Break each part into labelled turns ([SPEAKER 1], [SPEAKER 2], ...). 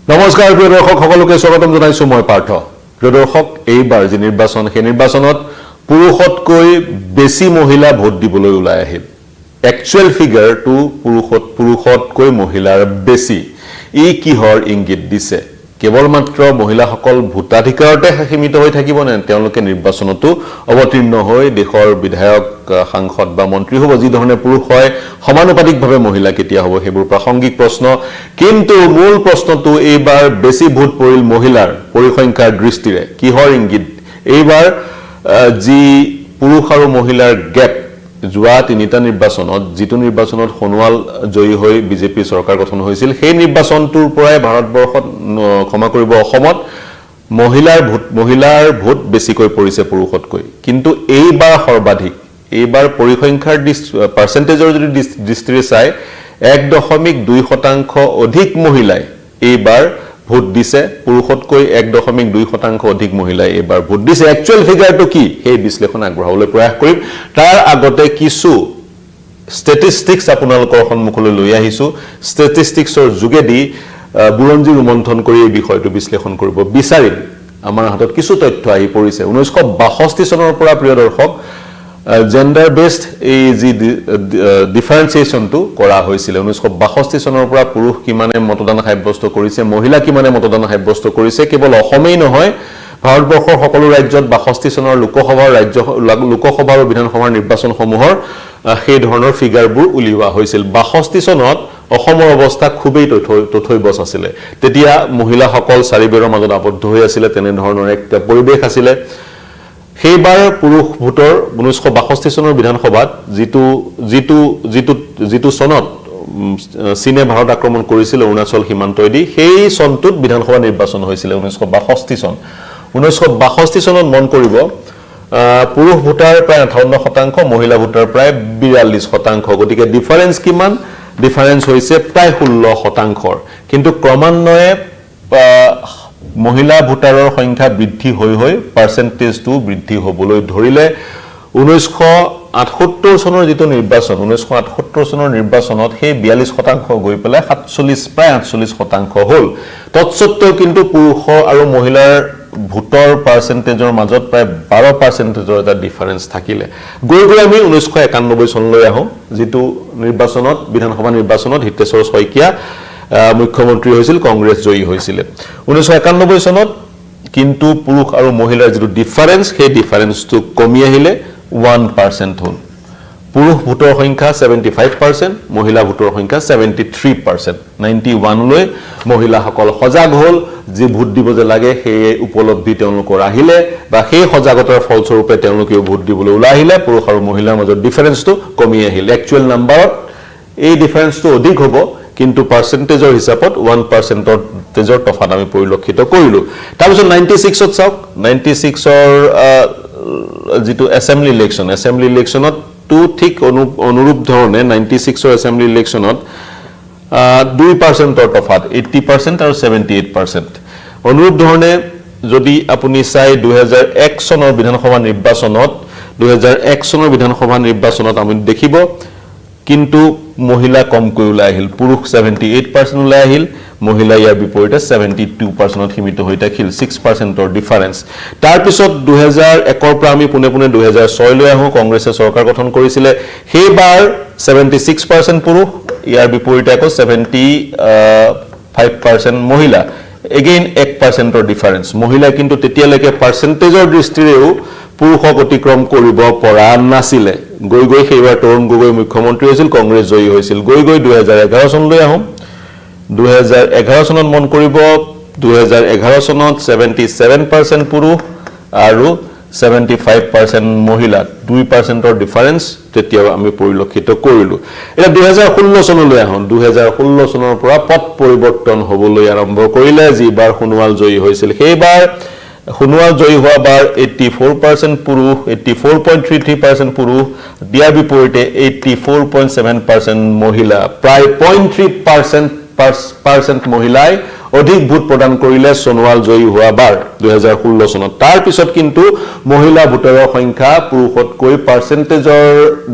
[SPEAKER 1] নমস্কাৰ প্ৰিয় দৰ্শক সকলোকে স্বাগতম জনাইছো মই পাৰ্থ প্ৰিয় দৰ্শক এইবাৰ যে নিৰ্বাচন সেই নিৰ্বাচনত পুৰুষতকৈ বেছি মহিলা ভোট দিবলৈ ওলাই আহিল একচুৱেল ফিগাৰ টু পুৰুষতকৈ মহিলাৰ বেছি ই কিহৰ ইংগিত দিছে কেৱল মাত্ৰ মহিলাসকল ভোটাধিকাৰতে সীমিত হৈ থাকিব নে তেওঁলোকে নিৰ্বাচনতো অৱতীৰ্ণ হৈ দেশৰ বিধায়ক সাংসদ বা মন্ত্ৰী হ'ব যি ধৰণে পুৰুষ হয় সমানুপাতিকভাৱে মহিলা কেতিয়া হ'ব হেবোৰ প্ৰাসংগিক প্ৰশ্ন কিন্তু মূল প্ৰশ্নটো এইবাৰ বেছি ভোট পৰিল মহিলাৰ পৰিসংখ্যাৰ দৃষ্টিৰে কিহৰ ইংগিত এইবাৰ যি পুৰুষ আৰু মহিলাৰ গেপ যোৱা তিনিটা নিৰ্বাচনত যিটো নিৰ্বাচনত সোণোৱাল জয়ী হৈ বিজেপি চৰকাৰ গঠন হৈছিল সেই নিৰ্বাচনটোৰ পৰাই ভাৰতবৰ্ষত ক্ষমা কৰিব অসমত মহিলাৰ ভোট বেছিকৈ পৰিছে পুৰুষতকৈ কিন্তু এইবাৰ সৰ্বাধিক এইবাৰ পৰিসংখ্যাৰ পাৰ্চেন্টেজৰ যদি দৃষ্টিৰে চাই 1.2% অধিক মহিলাই এইবাৰ ভোট দিছে পুৰুষতকৈ 1.2% অধিক মহিলাই এইবাৰ ভোট দিছে একচুৱেল ফিগাৰটো কি সেই বিশ্লেষণ আগবঢ়াবলৈ প্ৰয়াস কৰিম তাৰ আগতে কিছু ষ্টেটিষ্টিক্স আপোনালোকৰ সন্মুখলৈ লৈ আহিছো ষ্টেটিষ্টিক্সৰ যোগেদি বুৰঞ্জী ৰোমন্থন কৰি এই বিষয়টো বিশ্লেষণ কৰিব বিচাৰিম আমাৰ হাতত কিছু তথ্য আহি পৰিছে 1962 চনৰ পৰা প্ৰিয় দৰ্শক জেন্ডাৰ বেসড এই যি ডিফাৰেন্সিয়েশনটো কৰা হৈছিল 1962 চনৰ পৰা পুৰুষ কিমানে মতদান সাব্যস্ত কৰিছে মহিলা কিমানে মতদান সাব্যস্ত কৰিছে কেৱল অসমেই নহয় ভাৰতবৰ্ষৰ সকলো ৰাজ্যত 62 চনৰ লোকসভা আৰু বিধানসভাৰ নিৰ্বাচনসমূহৰ সেই ধৰণৰ ফিগাৰবোৰ উলিওৱা হৈছিল 62 চনত অসমৰ অৱস্থা খুবেই তথৈবচ আছিল তেতিয়া মহিলাসকল চাৰিবেৰৰ মাজত আবদ্ধ হৈ আছিল তেনে ধৰণৰ এক পৰিবেশ আছিল সেইবাৰ পুৰুষ ভোটৰ 1962 চনৰ বিধানসভাত যিটো চনত চীনে ভাৰত আক্ৰমণ কৰিছিল অৰুণাচল সীমান্তইদি সেই চনটোত বিধানসভা নিৰ্বাচন হৈছিল 1962 চন 1962 চনত মন কৰিব পুৰুষ ভোটাৰ প্ৰায় 58% মহিলা ভোটাৰ প্ৰায় 42% গতিকে ডিফাৰেন্স কিমান ডিফাৰেন্স হৈছে প্ৰায় 16% কিন্তু ক্ৰমান্বয়ে মহিলা ভোটাৰৰ সংখ্যা বৃদ্ধি হৈ পাৰ্চেন্টেজটো বৃদ্ধি হ'বলৈ ধৰিলে 1978 চনৰ যেটো নিৰ্বাচন 1978 চনৰ নিৰ্বাচনত সেই 42% গৈ পেলাই 47 প্ৰায় 48% হ'ল তৎসত্ত্বেও কিন্তু পুৰুষ আৰু মহিলাৰ ভোটৰ পাৰ্চেন্টেজৰ মাজত প্ৰায় 12%ৰ এটা ডিফাৰেন্স থাকিলে গৈ আমি 1991 চনলৈ আহো যেটো নিৰ্বাচনত বিধানসভা নিৰ্বাচনত হিতেশ্বৰ শইকীয়া মুখ্যমন্ত্ৰী হৈছিল কংগ্ৰেছ জয়ী হৈছিল 1991 চনত কিন্তু পুৰুষ আৰু মহিলাৰ যেটো ডিফাৰেন্স সেই ডিফাৰেন্সটো কমি আহিলে 1% হ'ল পুৰুষ ভোটৰ সংখ্যা 75% মহিলা ভোটৰ সংখ্যা 73% 91 লৈ মহিলাসকল সজাগ হ'ল যে ভোট দিব যে লাগে সেই উপলব্ধি তেওঁলোকৰ আহিলে বা সেই সজাগতাৰ ফলস্বৰূপে তেওঁলোকে ভোট দিবলৈ ওলাই আহিলে পুৰুষ আৰু মহিলাৰ মাজত ডিফাৰেন্সটো কমি আহিল একচুৱেল নাম্বাৰত এই ডিফাৰেন্সটো অধিক হ'ব কিন্তু পাৰ্চেন্টেজৰ হিচাপত 1% তেজৰ তফাত আমি পৰিলক্ষিত কৰিলো তাৰ পিছত 96 ত চাওক 96 ৰ যেটো এছেম্বলি ইলেকচনত টু ঠিক অনুৰূপ ধৰণে 96 ৰ এছেম্বলি ইলেকচনত 2% ৰ তফাত 80% আৰু 78% অনুৰূপ ধৰণে যদি আপুনি চাই 2001 চনৰ বিধানসভা নিৰ্বাচনত আমি দেখিব কিন্তু মহিলা কমকৈ ওলাই আহিল পুৰুষ 78% ওলাই আহিল মহিলা ইয়াৰ বিপৰীতে 72% সীমিত হৈ থাকিল 6% ৰ ডিফাৰেন্স তাৰ পিছত 2001 ৰ পৰা আমি পুনে 2006 লৈ আহো কংগ্ৰেছে চৰকাৰ গঠন কৰিছিল সেইবাৰ 76% পুৰুষ ইয়াৰ বিপৰীতে আকৌ 75% মহিলা এগেইন 1% ৰ ডিফাৰেন্স মহিলা কিন্তু তেতিয়ালৈকে পাৰ্চেন্টেজৰ দৃষ্টিৰেও পুৰুষক অতিক্ৰম কৰিব পৰা নাছিলে গৈ সেইবাৰ তৰুণ গগৈ মুখ্যমন্ত্ৰী হৈছিল কংগ্ৰেছ জয়ী হৈছিল গৈ 2011 চনলৈ আহোম 2011 চনত মন কৰিব 2011 চনত 77% পুৰুষ আৰু 75% মহিলা 2% ৰ ডিফাৰেন্স তেতিয়া আমি পৰিলক্ষিত কৰিলো এটা 2016 চনলৈ আহোম 2016 চনৰ পৰা পথ পৰিৱৰ্তন হ'বলৈ আৰম্ভ কৰিলে যিবাৰ সোণোৱাল জয়ী হৈছিল সেইবাৰ সোণোৱাল জয়ী হোৱা বাৰ 84% পুৰুষ 84.33% পুৰুষ দিয়াৰ বিপৰীতে 84.7% মহিলা প্ৰায় 0.3% মহিলাই অধিক ভোট প্ৰদান কৰিলে সোণোৱাল জয়ী হোৱা বাৰ 2016 চনত তাৰ পিছত কিন্তু মহিলা ভোটাৰৰ সংখ্যা পুৰুষতকৈ পাৰ্চেন্টেজৰ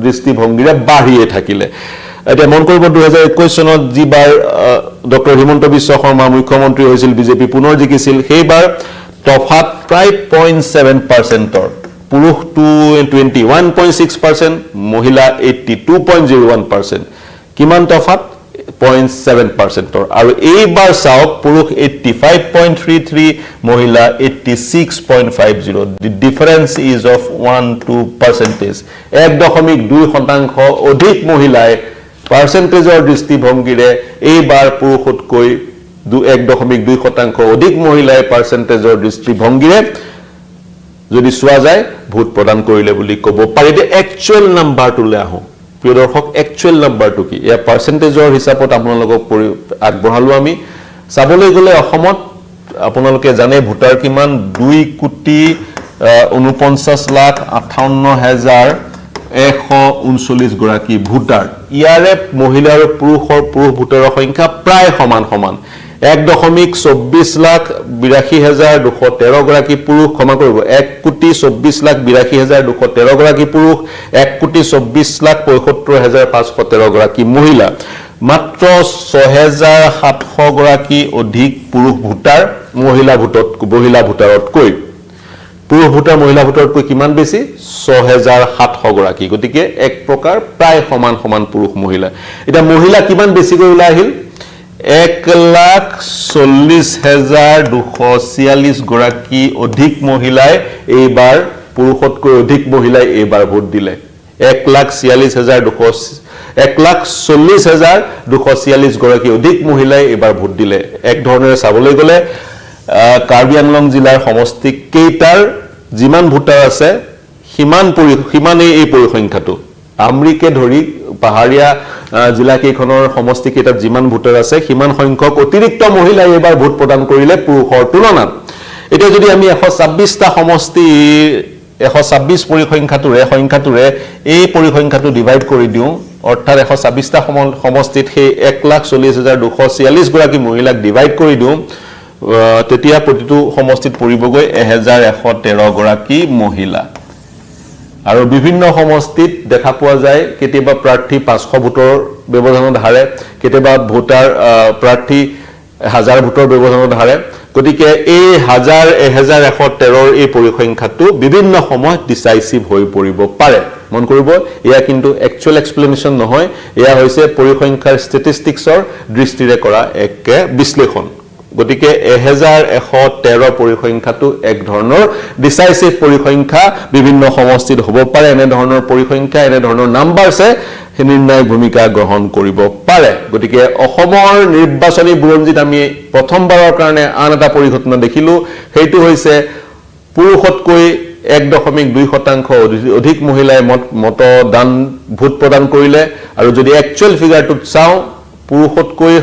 [SPEAKER 1] দৃষ্টিভংগীৰে বাঢ়িয়ে থাকিলে এতিয়া মন কৰিব 2021 চনত যিবাৰ ডক্টৰ হিমন্ত বিশ্ব শৰ্মা মুখ্যমন্ত্ৰী হৈছিল বিজেপি পুনৰ জিকিছিল সেইবাৰ তফাত প্ৰায় 0.7%, পুৰুষ 21.6%, মহিলা 82.01%, কিমান তফাত 0.7%, আৰু এইবাৰ চাওক পুৰুষ 85.33, মহিলা 86.50, the difference is of 1-2%, 1.2% অধিক মহিলাই পাৰ্চেন্টেজৰ দৃষ্টিভংগীৰে এইবাৰ পুৰুষতকৈ 1.2% অধিক মহিলাই পাৰ্চেন্টেজৰ দৃষ্টিভংগীৰে যদি চোৱা যায় ভোট প্ৰদান কৰিলে বুলি ক'ব পাৰি। একচুৱেল নাম্বাৰটোলৈ আহো প্ৰিয় দৰ্শক, একচুৱেল নাম্বাৰটো কি এয়া পাৰ্চেন্টেজৰ হিচাপত আপোনালোকক আগবঢ়ালো আমি। চাবলৈ গ'লে অসমত আপোনালোকে জানে ভোটাৰ কিমান 2,49,58,139 গৰাকী ভোটাৰ। ইয়াৰে মহিলা আৰু পুৰুষ ভোটাৰৰ সংখ্যা প্ৰায় সমান 1,24,82,213 গৰাকী পুৰুষ, ক্ষমা কৰিব 1,24,82,213 গৰাকী পুৰুষ, 1,24,75,513 গৰাকী মহিলা, মাত্ৰ 6,700 গৰাকী অধিক পুৰুষ ভোটাৰ মহিলা ভোটাৰতকৈ। পুৰুষ ভোটাৰ মহিলা ভোটাৰতকৈ কিমান বেছি? 6,700 গৰাকী। গতিকে এক প্ৰকাৰ প্ৰায় সমান পুৰুষ মহিলা। এতিয়া মহিলা কিমান বেছিকৈ ওলাই আহিল? 1,40,246 গৰাকী অধিক মহিলাই এইবাৰ পুৰুষতকৈ অধিক মহিলাই এইবাৰ ভোট দিলে। 1,40,246 গৰাকী অধিক মহিলাই এইবাৰ ভোট দিলে। এক ধৰণেৰে চাবলৈ গ'লে কাৰ্বি আংলং জিলাৰ সমষ্টি কেইটাৰ যিমান ভোটাৰ আছে সিমানেই এই পৰিসংখ্যাটো। আমৰিকে ধৰি পাহাৰীয়া জিলা কেইখনৰ সমষ্টি কেইটাত যিমান ভোটাৰ আছে সিমান সংখ্যক অতিৰিক্ত মহিলাই এইবাৰ ভোট প্ৰদান কৰিলে পুৰুষৰ তুলনাত। এতিয়া যদি আমি 126টা সমষ্টি 126 সংখ্যাটোৰে এই পৰিসংখ্যাটো ডিভাইড কৰি দিওঁ, অৰ্থাৎ 126টা সমষ্টিত সেই 1,40,246 গৰাকী মহিলাক ডিভাইড কৰি দিওঁ, তেতিয়া প্ৰতিটো সমষ্টিত পৰিবগৈ 1,113 গৰাকী মহিলা। আৰু বিভিন্ন সমষ্টিত দেখা পোৱা যায় কেতিয়াবা প্ৰাৰ্থী 500 ভোটৰ ব্যৱধানত হাৰে, কেতিয়াবা প্ৰাৰ্থী 1000 ভোটৰ ব্যৱধানত হাৰে। গতিকে এই 1,113 এই পৰিসংখ্যাটো বিভিন্ন সময়ত ডিচাইচিভ হৈ পৰিব পাৰে। মন কৰিব, এয়া কিন্তু একচুৱেল এক্সপ্লেনেশ্যন নহয়, এয়া হৈছে পৰিসংখ্যাৰ ষ্টেটিষ্টিক্সৰ দৃষ্টিৰে কৰা এক বিশ্লেষণ। গতিকে 1,113 পৰিসংখ্যাটো এক ধৰণৰ ডিচাইচিভ পৰিসংখ্যা বিভিন্ন সমষ্টিত হ'ব পাৰে। এনে ধৰণৰ পৰিসংখ্যা, এনে ধৰণৰ নাম্বাৰছে নিৰ্ণায়ক ভূমিকা গ্ৰহণ কৰিব পাৰে। গতিকে অসমৰ নিৰ্বাচনী বুৰঞ্জীত আমি প্ৰথমবাৰৰ কাৰণে আন এটা পৰিঘটনা দেখিলো, সেইটো হৈছে পুৰুষতকৈ 1.2% অধিক মহিলাই মতদান ভোট প্ৰদান কৰিলে। আৰু যদি একচুৱেল ফিগাৰটোত চাওঁ, পুৰুষতকৈ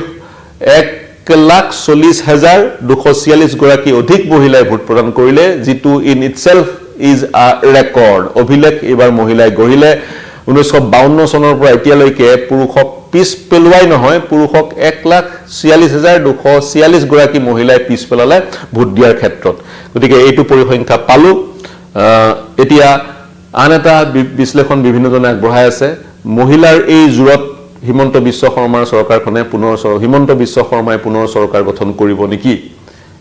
[SPEAKER 1] 1,40,246 গৰাকী অধিক মহিলাই ভোট প্ৰদান কৰিলে, যিটো ইন ইটছেল্ফ ইজ আ ৰেকৰ্ড, অভিলেখ এইবাৰ মহিলাই গঢ়িলে। 1952 চনৰ পৰা এতিয়ালৈকে পুৰুষক পিছ পেলোৱাই নহয়, পুৰুষক 1,46,246 গৰাকী মহিলাই পিছ পেলালে ভোট দিয়াৰ ক্ষেত্ৰত। গতিকে এইটো পৰিসংখ্যা পালো। এতিয়া আন এটা বিশ্লেষণ বিভিন্নজনে আগবঢ়াই আছে, মহিলাৰ এই জোৰত হিমন্ত বিশ্ব শৰ্মাৰ চৰকাৰখনে হিমন্ত বিশ্ব শৰ্মাই পুনৰ চৰকাৰ গঠন কৰিব নেকি?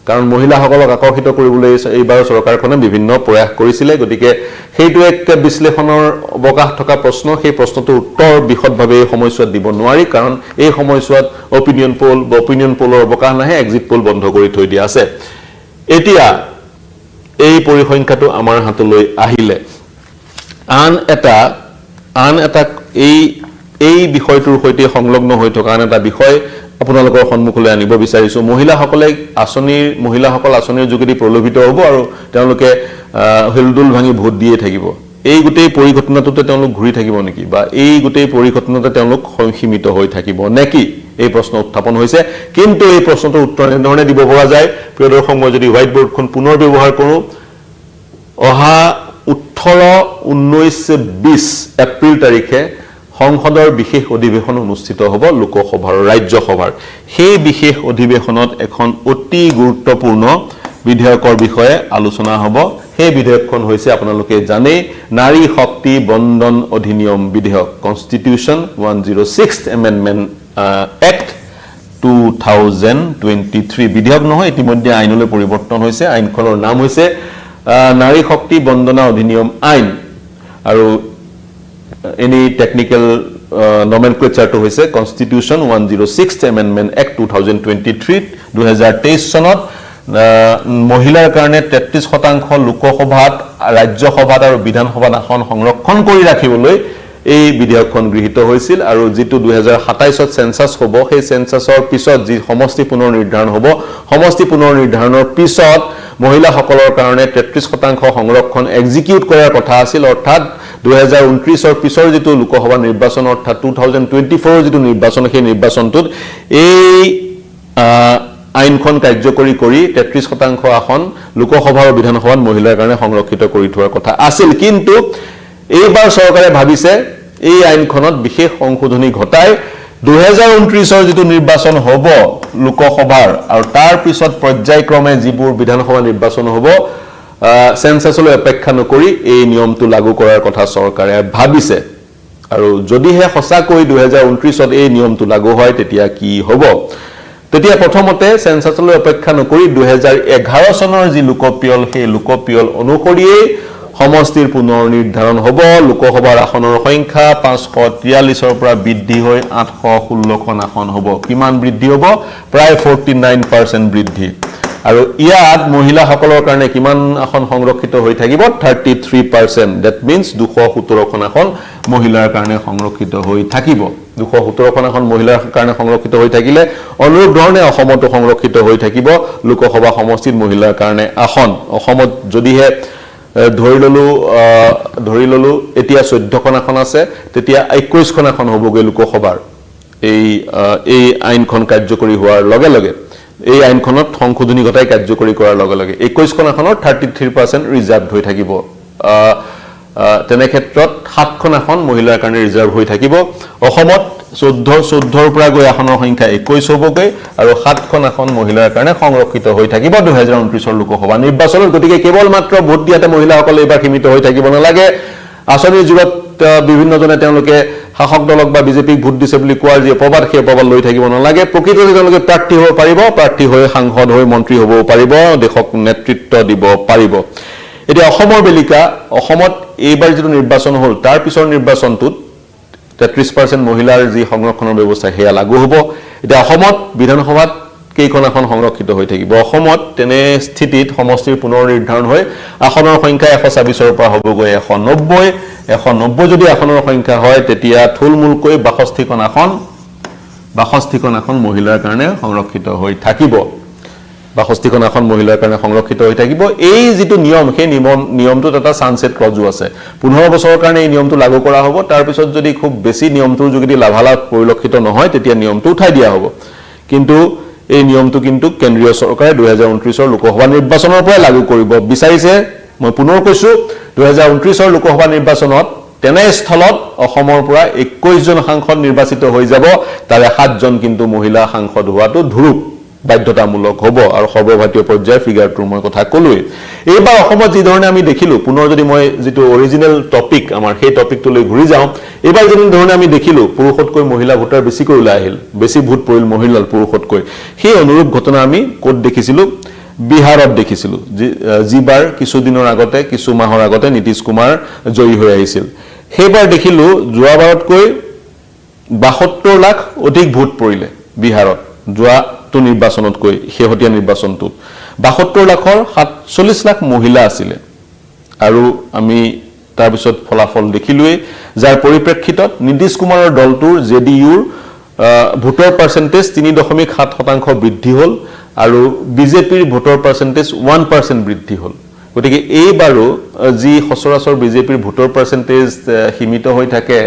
[SPEAKER 1] কাৰণ মহিলাসকলক আকৰ্ষিত কৰিবলৈ এইবাৰ চৰকাৰখনে বিভিন্ন প্ৰয়াস কৰিছিলে। গতিকে সেইটো এক বিশ্লেষণৰ অৱকাশ থকা প্ৰশ্ন। সেই প্ৰশ্নটোৰ উত্তৰ বিশদভাৱে এই সময়ছোৱাত দিব নোৱাৰি, কাৰণ এই সময়ছোৱাত অপিনিয়ন পোলৰ অৱকাশ নাহে, এক্সিট পোল বন্ধ কৰি থৈ দিয়া আছে। এতিয়া এই পৰিসংখ্যাটো আমাৰ হাতলৈ আহিলে আন এটা এই বিষয়টোৰ সৈতে সংলগ্ন হৈ থকা আন এটা বিষয় আপোনালোকৰ সন্মুখলৈ আনিব বিচাৰিছো। মহিলাসকল আঁচনিৰ যোগেদি প্ৰলোভিত হ'ব আৰু তেওঁলোকে হেলদোল ভাঙি ভোট দিয়ে থাকিব। এই গোটেই পৰিঘটনাটোতে তেওঁলোক ঘূৰি থাকিব নেকি, বা এই গোটেই পৰিঘটনাতে তেওঁলোক সীমিত হৈ থাকিব নেকি, এই প্ৰশ্ন উত্থাপন হৈছে। কিন্তু এই প্ৰশ্নটোৰ উত্তৰ এনেধৰণে দিব পৰা যায়। প্ৰিয় দৰ্শক, মই যদি হোৱাইট বৰ্ডখন পুনৰ ব্যৱহাৰ কৰোঁ, অহা 18-19-20 এপ্ৰিল তাৰিখে সংসদৰ বিশেষ অধিৱেশন অনুষ্ঠিত হ'ব, লোকসভাৰ আৰু ৰাজ্যসভাৰ। সেই বিশেষ অধিৱেশনত এখন অতি গুৰুত্বপূৰ্ণ বিধেয়কৰ বিষয়ে আলোচনা হ'ব। সেই বিধেয়কখন হৈছে আপোনালোকে জানে নাৰী শক্তি বন্ধন অধিনিয়ম বিধেয়ক কনষ্টিটিউশ্যন 106th এমেণ্ডমেণ্ট এক্ট 2023 বিধেয়ক নহয় ইতিমধ্যে আইনলৈ পৰিৱৰ্তন হৈছে আইনখনৰ নাম হৈছে নাৰী শক্তি বন্দনা অধিনিয়ম আইন আৰু any technical nomenclature to hoise constitution 106th amendment act 2023 sonot মহিলাৰ কাৰণে 33% লোকসভাত ৰাজ্য সভাত আৰু বিধান সভাত আসন সংৰক্ষণ কৰি ৰাখিবলৈ এই বিধেয়কখন গৃহীত হৈছিল আৰু যেটো 2027 ত সেন্সাস হ'ব সেই সেন্সাসৰ পিছত যি সমষ্টি পুনৰ নিৰ্ধাৰণ হ'ব সমষ্টি পুনৰ নিৰ্ধাৰণৰ পিছত মহিলাসকলৰ কাৰণে 33% সংৰক্ষণ এক্সিকিউট কৰাৰ কথা আছিল অৰ্থাৎ 2029 ৰ পিছৰ যেটো লোকসভা নিৰ্বাচন অৰ্থাৎ 2024 ৰ যেটো নিৰ্বাচন সেই নিৰ্বাচনটোত এই আইনখন কাৰ্যকৰী কৰি 33% আসন লোকসভা আৰু বিধানসভাত মহিলাৰ কাৰণে সংৰক্ষিত কৰি থোৱাৰ কথা আছিল কিন্তু এইবাৰ চৰকাৰে ভাবিছে এই আইনখনত বিশেষ সংশোধনী ঘটাই 2029 ৰ যেটো নিৰ্বাচন হ'ব লোকসভাৰ আৰু তাৰ পিছত পৰ্যায়ক্ৰমে যিবোৰ বিধানসভা নিৰ্বাচন হ'ব সেন্সাসলৈ অপেক্ষা নকৰি এই নিয়মটো লাগু কৰাৰ কথা চৰকাৰে ভাবিছে আৰু যদিহে সঁচাকৈ 2029 ত এই নিয়মটো লাগু হয় তেতিয়া কি হ'ব তেতিয়া প্ৰথমতে সেন্সাসলৈ অপেক্ষা নকৰি 2011 চনৰ যি লোকপিয়ল সেই লোকপিয়ল অনুসৰিয়ে সমষ্টিৰ পুনৰ নিৰ্ধাৰণ হ'ব লোকসভাৰ আসনৰ সংখ্যা 543 ৰ পৰা বৃদ্ধি হৈ 816খন আসন হ'ব কিমান বৃদ্ধি হ'ব প্ৰায় 49% বৃদ্ধি আৰু ইয়াত মহিলাসকলৰ কাৰণে কিমান আসন সংৰক্ষিত হৈ থাকিব 33% that means 217খন আসন মহিলাৰ কাৰণে সংৰক্ষিত হৈ থাকিব 217খন আসন মহিলাৰ কাৰণে সংৰক্ষিত হৈ থাকিলে অনুৰূপ ধৰণে অসমতো সংৰক্ষিত হৈ থাকিব লোকসভা সমষ্টিত মহিলাৰ কাৰণে আসন অসমত যদিহে ধৰি ললো এতিয়া 14খন আসন আছে তেতিয়া 21খন আসন হ'বগৈ লোকসভাৰ এই আইনখন কাৰ্যকৰী হোৱাৰ লগে লগে এই আইনখনত সংশোধনী ঘটাই কাৰ্যকৰী কৰাৰ লগে লগে 21খন আসনৰ 33% ৰিজাৰ্ভ হৈ থাকিব তেনে ক্ষেত্ৰত 7খন আসন মহিলাৰ কাৰণে ৰিজাৰ্ভ হৈ থাকিব অসমত 14ৰ পৰা গৈ আসনৰ সংখ্যা 21 হ'বগৈ আৰু 7খন আসন মহিলাৰ কাৰণে সংৰক্ষিত হৈ থাকিব 2029 ৰ লোকসভা নিৰ্বাচনত গতিকে কেৱল মাত্ৰ ভোট দিয়াতে মহিলাসকল এবাৰ সীমিত হৈ থাকিব নালাগে আচনি যুগত বিভিন্ন জনে তেওঁলোকে শাসক দলক বা বিজেপিক ভোট দিছে বুলি কোৱাৰ যে অপবাদ সেই অপবাদ লৈ থাকিব নালাগে প্ৰকৃততে তেওঁলোকে প্ৰাৰ্থী হ'ব পাৰিব প্ৰাৰ্থী হৈ সাংসদ হৈ মন্ত্ৰী হ'ব পাৰিব দেশক নেতৃত্ব দিব পাৰিব এতিয়া অসমৰ বেলিকা অসমত এইবাৰ যেটো নিৰ্বাচন হ'ল তাৰ পিছৰ নিৰ্বাচনটোত 33% মহিলাৰ যি সংৰক্ষণৰ ব্যৱস্থা হেয়া লাগু হ'ব এতিয়া অসমত বিধানসভাত কেইখন আসন সংৰক্ষিত হৈ থাকিব অসমত তেনে স্থিতিত সমষ্টিৰ পুনৰ নিৰ্ধাৰণ হৈ আসনৰ সংখ্যা 126 ৰ পৰা হ'বগৈ 190 যদি আসনৰ সংখ্যা হয় তেতিয়া থুলমূলকৈ 62খন আসন মহিলাৰ কাৰণে সংৰক্ষিত হৈ থাকিব 62খন আসন মহিলাৰ কাৰণে সংৰক্ষিত হৈ থাকিব এই যেটো নিয়ম সেই নিয়মটোত এটা সানসেট ক্লজও আছে 15 বছৰৰ কাৰণে এই নিয়মটো লাগু কৰা হ'ব তাৰ পিছত যদি খুব বেছি নিয়মটোৰ যোগেদি লাভালাভ পৰিলক্ষিত নহয় তেতিয়া নিয়মটো উঠাই দিয়া হ'ব কিন্তু এই নিয়মটো কিন্তু কেন্দ্ৰীয় চৰকাৰে 2029 ৰ লোকসভা নিৰ্বাচনৰ পৰা লাগু কৰিব বিচাৰিছে মই পুনৰ কৈছো 2029 ৰ লোকসভা নিৰ্বাচনত তেনে স্থলত অসমৰ পৰা 21 জন সাংসদ নিৰ্বাচিত হৈ যাব তাৰে 7 জন কিন্তু মহিলা সাংসদ হোৱাটো ধুৰুপ বাধ্যতামূলক হ'ব আৰু সৰ্বভাৰতীয় পৰ্যায়ৰ ফিগাৰটোৰ মই কথা কলোই এইবাৰ অসমত যি ধৰণে আমি দেখিলো পুনৰ যদি মই যেটো অৰিজিনেল টপিক আমাৰ সেই টপিকটোলৈ ঘূৰি যাওঁ এইবাৰ যেনে ধৰণে আমি দেখিলো পুৰুষতকৈ মহিলা ভোটাৰ বেছিকৈ ওলাই আহিল বেছি ভোট পৰিল মহিলাৰ পুৰুষতকৈ সেই অনুৰূপ ঘটনা আমি কোত দেখিছিলো বিহাৰত দেখিছিলো যিবাৰ কিছু দিনৰ আগতে কিছু মাহৰ আগতে নীতিশ কুমাৰ জয়ী হৈ আহিছিল সেইবাৰ দেখিলো যোৱাবাৰতকৈ 72 লাখ অধিক ভোট পৰিলে বিহাৰত যোৱাটো নিৰ্বাচনতকৈ হেহতীয়া নিৰ্বাচনটোত 72 লাখৰ 47 লাখ মহিলা আছিল আৰু আমি তাৰ পিছত ফলাফল দেখিলোই যাৰ পৰিপ্ৰেক্ষিতত নীতিশ কুমাৰৰ দলটোৰ জেডিইউৰ ভোটৰ পাৰ্চেন্টেজ 3.7% বৃদ্ধি হ'ল আৰু বিজেপিৰ ভোটৰ পাৰ্চেন্টেজ 1% বৃদ্ধি হ'ল গতিকে এইবাৰো যি সচৰাচৰ বিজেপিৰ ভোটৰ পাৰ্চেন্টেজ সীমিত হৈ থাকে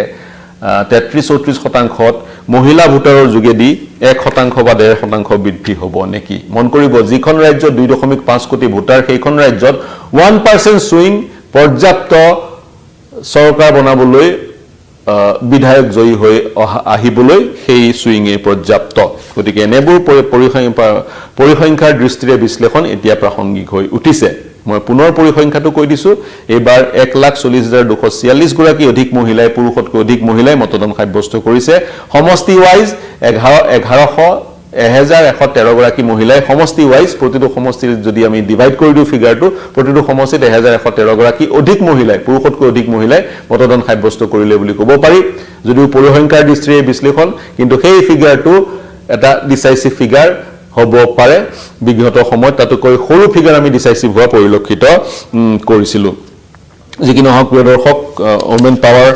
[SPEAKER 1] 33-34% মহিলা ভোটাৰৰ যোগেদি 1% বা 1.5% বৃদ্ধি হ'ব নেকি মন কৰিব যিখন ৰাজ্যত 2.5 কোটি ভোটাৰ সেইখন ৰাজ্যত 1% সুইং পৰ্যাপ্ত চৰকাৰ বনাবলৈ বিধায়ক জয়ী হৈ আহিবলৈ সেই সুইংয়ে পৰ্যাপ্ত গতিকে এনেবোৰ পৰিসংখ্যাৰ দৃষ্টিৰে বিশ্লেষণ এতিয়া প্ৰাসংগিক হৈ উঠিছে মই পুনৰ পৰিসংখ্যাটো কৈ দিছো এবাৰ 1,40,246 গৰাকী অধিক মহিলাই পুৰুষতকৈ অধিক মহিলাই মতদান সাব্যস্ত কৰিছে সমষ্টি ওয়াইজ 1113 গৰাকী মহিলাই সমষ্টি ওয়াইজ প্ৰতিটো সমষ্টিৰ যদি আমি ডিভাইড কৰি দিও ফিগাৰটো প্ৰতিটো সমষ্টিত 1113 গৰাকী অধিক মহিলাই পুৰুষতকৈ অধিক মহিলাই মতদান সাব্যস্ত কৰিলে বুলি ক'ব পাৰি যদিও পৰিসংখ্যাৰ দৃষ্টিৰে বিশ্লেষণ কিন্তু সেই ফিগাৰটো এটা ডিসাইসিভ ফিগাৰ হ'ব পাৰে বিগত সময়ত তাতকৈ সৰু ফিগাৰ আমি ডিসাইসিভ হোৱা পৰিলক্ষিত কৰিছিলো যিকি নহওক প্ৰিয় দৰ্শক ওমেন পাৱাৰ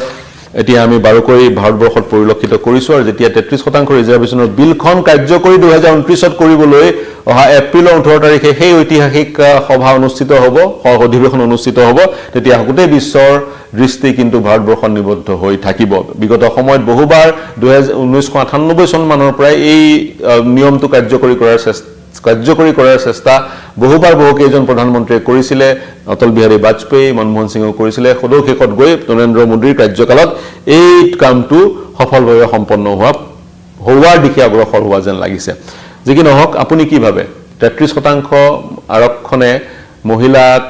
[SPEAKER 1] এতিয়া আমি বাৰুকৈ ভাৰতবৰ্ষত পৰিলক্ষিত কৰিছো আৰু যেতিয়া 33% ৰিজাৰ্ভেশনৰ বিলখন কাৰ্যকৰী 2029ত কৰিবলৈ অহা এপ্ৰিলৰ 18 তাৰিখে সেই ঐতিহাসিক সভা অনুষ্ঠিত হ'ব অধিৱেশন অনুষ্ঠিত হ'ব তেতিয়া গোটেই বিশ্বৰ দৃষ্টি কিন্তু ভাৰতবৰ্ষত নিবদ্ধ হৈ থাকিব বিগত সময়ত বহুবাৰ 1998 চন মানৰ পৰাই এই নিয়মটো কাৰ্যকৰী কৰাৰ চেষ্টা বহুবাৰ বহুকেইজন প্ৰধানমন্ত্ৰীয়ে কৰিছিলে অটল বিহাৰী বাজপেয়ী মনমোহন সিংও কৰিছিলে সদৌ শেষত গৈ নৰেন্দ্ৰ মোদীৰ কাৰ্যকালত এই কামটো সফলভাৱে সম্পন্ন হোৱাৰ দিশে অগ্ৰসৰ হোৱা যেন লাগিছে যিকি নহওক আপুনি কি ভাবে 33% আৰক্ষণে মহিলাক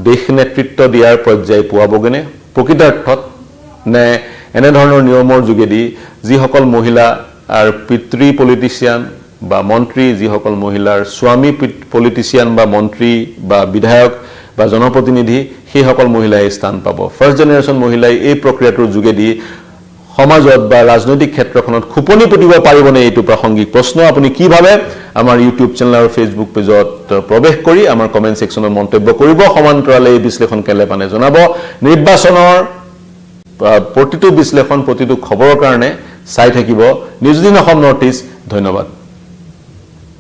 [SPEAKER 1] দেশ নেতৃত্ব দিয়াৰ পৰ্যায় পোৱাবগেনে প্ৰকৃতাৰ্থত নে এনে ধৰণৰ নিয়মৰ যোগেদি যিসকল মহিলা আৰু পিতৃ পলিটিচিয়ান বা মন্ত্ৰী যিসকল মহিলাৰ স্বামী পলিটিচিয়ান বা মন্ত্ৰী বা বিধায়ক বা জনপ্ৰতিনিধি সেই সকল মহিলাই স্থান পাব ফাৰ্স্ট জেনাৰেশন মহিলাই এই প্ৰক্ৰিয়াটোৰ যোগেদি সমাজত বা ৰাজনৈতিক ক্ষেত্ৰখনত খুপনি পুতিব পাৰিবনে এইটো প্ৰাসংগিক প্ৰশ্ন আপুনি কি ভাবে আমাৰ ইউটিউব চেনেল আৰু ফেসবুক পেজত প্ৰৱেশ কৰি আমাৰ কমেন্ট সেকশনত মন্তব্য কৰিব সমান্তৰালে এই বিশ্লেষণ কেলে পানে জনাব নিৰ্বাচনৰ প্ৰতিটো বিশ্লেষণ প্ৰতিটো খবৰৰ কাৰণে চাই থাকিব নিউজ দিন অসম নৰ্থ ইষ্ট ধন্যবাদ